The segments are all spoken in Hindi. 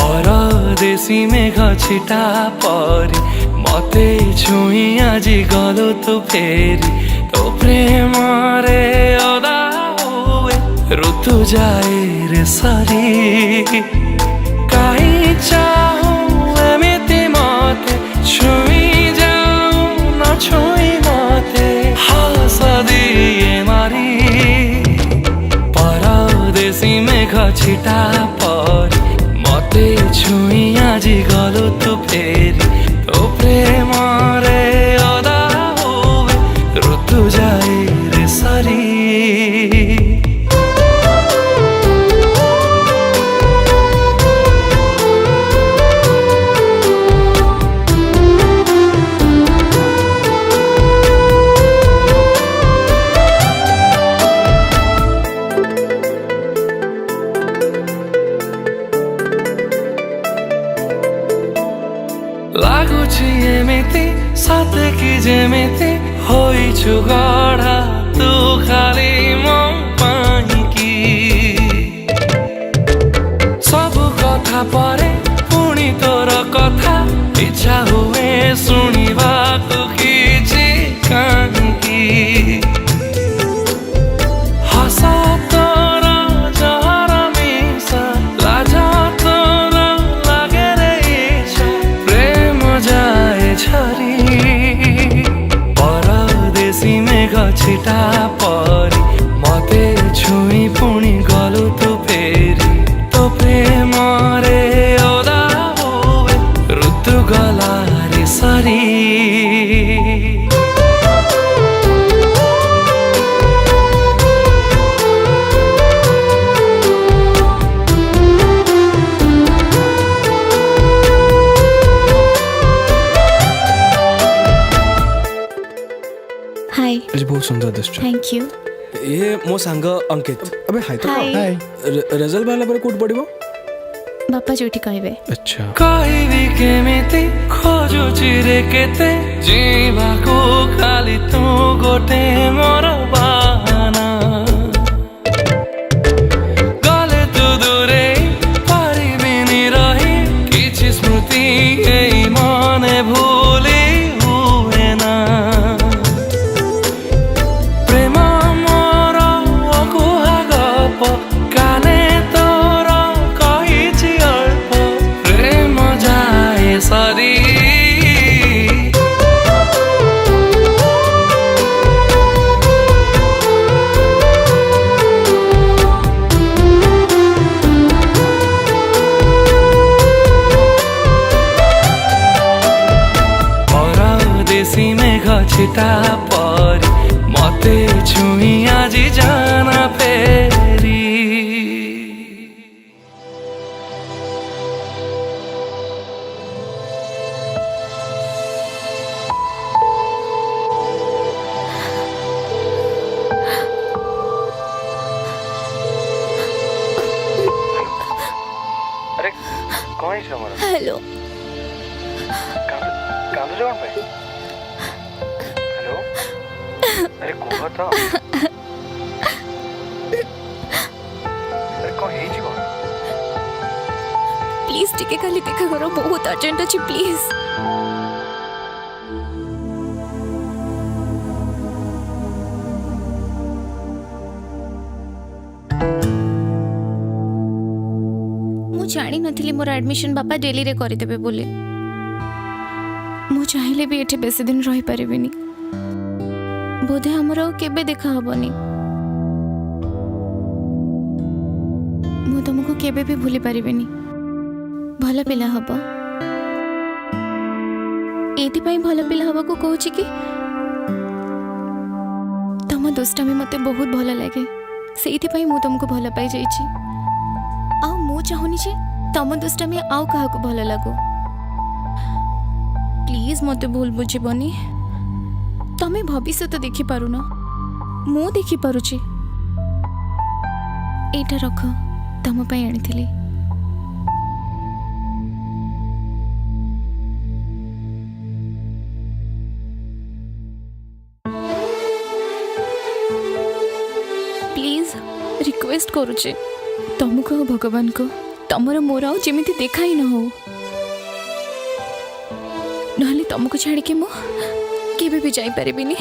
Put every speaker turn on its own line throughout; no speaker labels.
परदेसी मेघ छिटा परी मते छुई आज गलो तू फेरी तो प्रेम रे ओदा हुए ऋतु जाए रे सरी कहीं चाहूं एमिति मते छुई जाऊं न छुई मते हस दिए मारी परदेसी मेघ छिटा परी मते छुई आज गलो तू फेरी तो प्रेम रे ओदा हुए ऋतु जाए रे सरी ଲାଗୁଛି ଏମିତି ସତେ କି ଯେମିତି ହୋଇଛୁ ଗଢ଼ା ତୁ ଖାଲି ମୋ ପାଇଁକି ସବୁ କଥା ପରେ ପୁଣି ତୋର କଥା ଇଚ୍ଛା ହୁଏ ଶୁଣିବାକୁ କିଛି କାହିଁକି ହସ ତୋର ଜହର ମିଶା ଲାଜ ତୋର ଲାଗେ ରେ ଇଚ୍ଛା ପ୍ରେମ जाए छरी परदेसी मेघ छिटा परी मते छुई पुणी गलु तू फेरी तो प्रेम रे ओदा हुए ऋतु गला रे सरी
हाय
बहुत सुंदर दिसछ।
Thank you.
ये मो सांग अंकित। अबे हाय तो
हाय।
हाय रिजल्ट वाला पर कोड पड़िबो
बापा जोठी कहबे।
अच्छा
कहबी केमिति खोजु चिरे केते जीवा को खाली तू गोटे मोर बाहाना गले तू दूरे परिबिनी रही किछि स्मृति एई मने भूली हुए ना प्रेम मोर अकुहा गप काने तोर कहिछि अल्प प्रेम जाए सरी परदेसी मेघ छिटा परी मते छुई आज जाना फेरी अरे कौन है हमारा
हेलो
कांदो जवान भाई हेलो अरे कुह तो अरे कौन है जी कौन
प्लीज टिके खाली देखा करो बहुत अर्जेंट अछि प्लीज मु जानी नथिली मोर एडमिशन बापा डेली रे करि देबे बोले मु चाहिले भी एठे बेसी दिन रही परिबिनी बोधे हमरो केबे देखा हबनी मु तुमको केबे भी भूली परिबिनी भल पिला हब एति पई भल पिला हब को कहूची कि तम दुष्टामी मते बहुत भल लागे सेति पई मु तुमको भल पाई जाईची आ मु चाहुनी जे तम दुष्टामी आउ काहा को भल लागो प्लीज मते भूल बुझिबनी तमे भविष्य तो देखि पारु न मु देखि पारुची एटा रख तम पई आनिथिली प्लीज रिक्वेस्ट करुचे तुमको भगवान को तमर मोर आउ जेमिति देखा ही न हो नहले तुमको छाड़ के मो केबे भी जाई परिबिनी।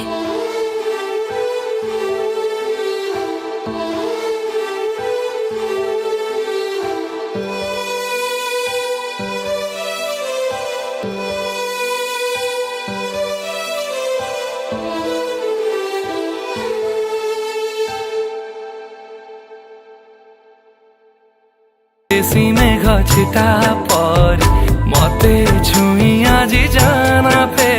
देसी मेघ छिटा पर मते छुई आज जाना फे